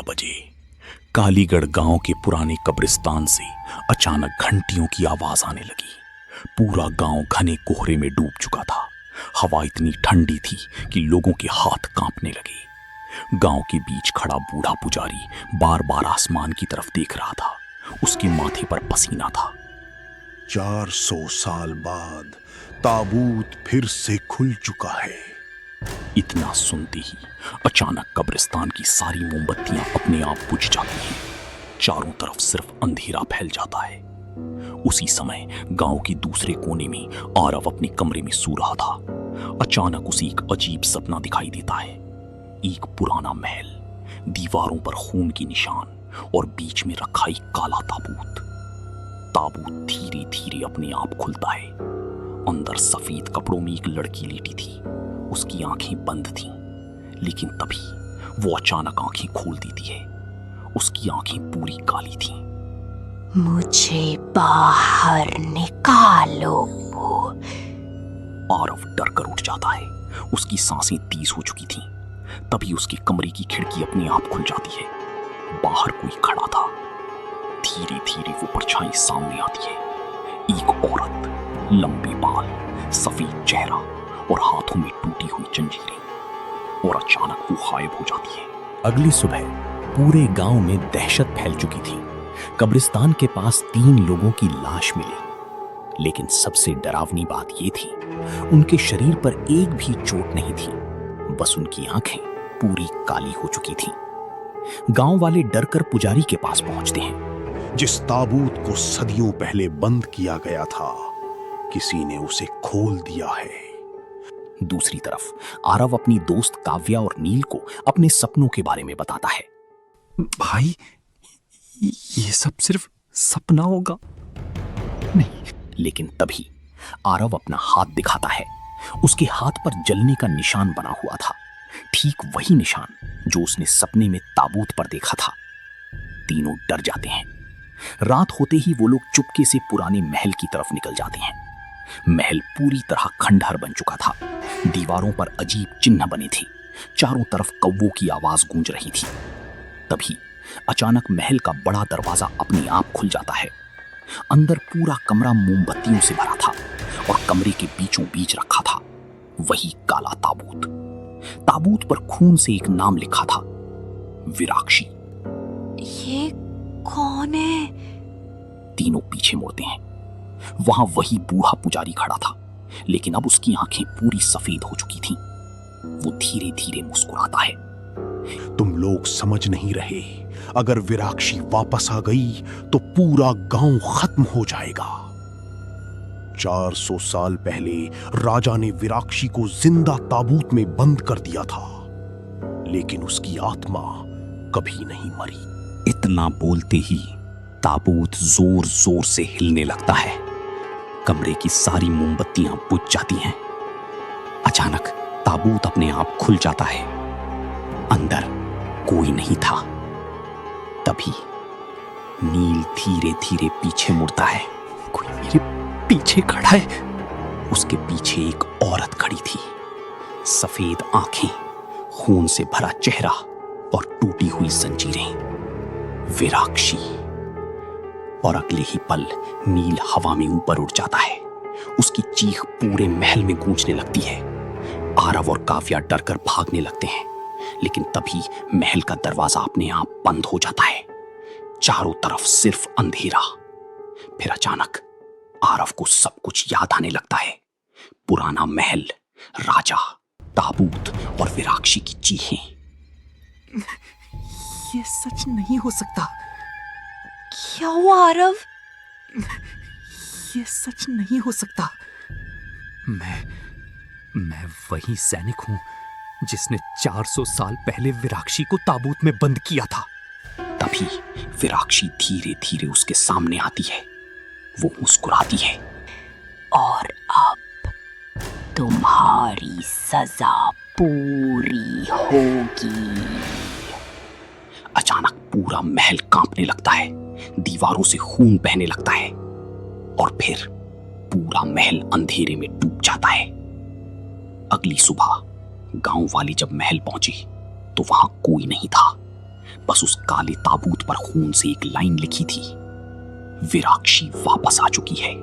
बजे कालीगढ़ गांव के पुराने कब्रिस्तान से अचानक घंटियों की आवाज आने लगी। पूरा गांव घने कोहरे में डूब चुका था। हवा इतनी ठंडी थी कि लोगों के हाथ कांपने लगे। गांव के बीच खड़ा बूढ़ा पुजारी बार बार आसमान की तरफ देख रहा था। उसके माथे पर पसीना था। 400 साल बाद ताबूत फिर से खुल चुका है। इतना सुनते ही अचानक कब्रिस्तान की सारी मोमबत्तियां अपने आप बुझ जाती हैं। चारों तरफ सिर्फ अंधेरा फैल जाता है। उसी समय गांव के दूसरे कोने में आरव अपने कमरे में सो रहा था। अचानक उसे एक अजीब सपना दिखाई देता है। एक पुराना महल, दीवारों पर खून के निशान और बीच में रखा एक काला ताबूत। ताबूत धीरे धीरे अपने आप खुलता है। अंदर सफेद कपड़ों में एक लड़की लेटी थी। उसकी आंखें बंद थीं, लेकिन तभी वो अचानक आंखें खोल देती है। उसकी आंखें पूरी काली थीं। मुझे बाहर निकालो। आरव डर कर उठ जाता है। उसकी सांसें तेज हो चुकी थीं। तभी उसके कमरे की खिड़की अपने आप खुल जाती है। बाहर कोई खड़ा था। धीरे धीरे वो परछाई सामने आती है। एक औरत, लंबे बाल, सफेद चेहरा और हाथों में टूटी हुई जंजीरें। और अचानक वो गायब हो जाती है। अगली सुबह पूरे गांव में दहशत फैल चुकी थी। कब्रिस्तान के पास 3 लोगों की लाश मिली, लेकिन सबसे डरावनी बात यह थी, उनके शरीर पर एक भी चोट नहीं थी। बस उनकी आंखें पूरी काली हो चुकी थीं। गांव वाले डरकर पुजारी के पास पहुंचते हैं। जिस ताबूत को सदियों पहले बंद किया गया था, किसी ने उसे खोल दिया है। दूसरी तरफ आरव अपनी दोस्त काव्या और नील को अपने सपनों के बारे में बताता है। भाई, ये सब सिर्फ सपना होगा। नहीं। लेकिन तभी आरव अपना हाथ दिखाता है। उसके हाथ पर जलने का निशान बना हुआ था। ठीक वही निशान जो उसने सपने में ताबूत पर देखा था। तीनों डर जाते हैं। रात होते ही वो लोग चुपके से पुराने महल की तरफ निकल जाते हैं। महल पूरी तरह खंडहर बन चुका था। दीवारों पर अजीब चिन्ह बने थे। चारों तरफ कौवों की आवाज गूंज रही थी। तभी अचानक महल का बड़ा दरवाजा अपने आप खुल जाता है। अंदर पूरा कमरा मोमबत्तियों से भरा था और कमरे के बीचों बीच रखा था वही काला ताबूत। ताबूत पर खून से एक नाम लिखा था, विराक्षी। ये कौन है? तीनों पीछे मुड़ते हैं। वहां वही बूढ़ा पुजारी खड़ा था, लेकिन अब उसकी आंखें पूरी सफेद हो चुकी थीं। वो धीरे धीरे मुस्कुराता है। तुम लोग समझ नहीं रहे, अगर विराक्षी वापस आ गई तो पूरा गांव खत्म हो जाएगा। 400 साल पहले राजा ने विराक्षी को जिंदा ताबूत में बंद कर दिया था, लेकिन उसकी आत्मा कभी नहीं मरी। इतना बोलते ही ताबूत जोर जोर से हिलने लगता है। कमरे की सारी मोमबत्तियां बुझ जाती हैं। अचानक ताबूत अपने आप खुल जाता है। अंदर कोई नहीं था। तभी नील धीरे धीरे पीछे मुड़ता है। कोई मेरे पीछे खड़ा है। उसके पीछे एक औरत खड़ी थी। सफेद आंखें, खून से भरा चेहरा और टूटी हुई जंजीरें। विराक्षी। और अगले ही पल नील हवा में ऊपर उड़ जाता है। उसकी चीख पूरे महल में गूंजने लगती है। आरव और काव्या डरकर भागने लगते हैं, लेकिन तभी महल का दरवाजा अपने आप बंद हो जाता है। चारों तरफ सिर्फ अंधेरा। फिर अचानक आरव को सब कुछ याद आने लगता है। पुराना महल, राजा, ताबूत और विराक्षी की चीखें। ये सच नहीं हो सकता। क्या हुआ आरव? ये सच नहीं हो सकता। मैं वही सैनिक हूं जिसने 400 साल पहले विराक्षी को ताबूत में बंद किया था। तभी विराक्षी धीरे धीरे उसके सामने आती है। वो मुस्कुराती है। और अब तुम्हारी सजा पूरी होगी। अचानक पूरा महल कांपने लगता है। दीवारों से खून बहने लगता है और फिर पूरा महल अंधेरे में डूब जाता है। अगली सुबह गांव वाले जब महल पहुंचे तो वहां कोई नहीं था। बस उस काले ताबूत पर खून से एक लाइन लिखी थी, विराक्षी वापस आ चुकी है।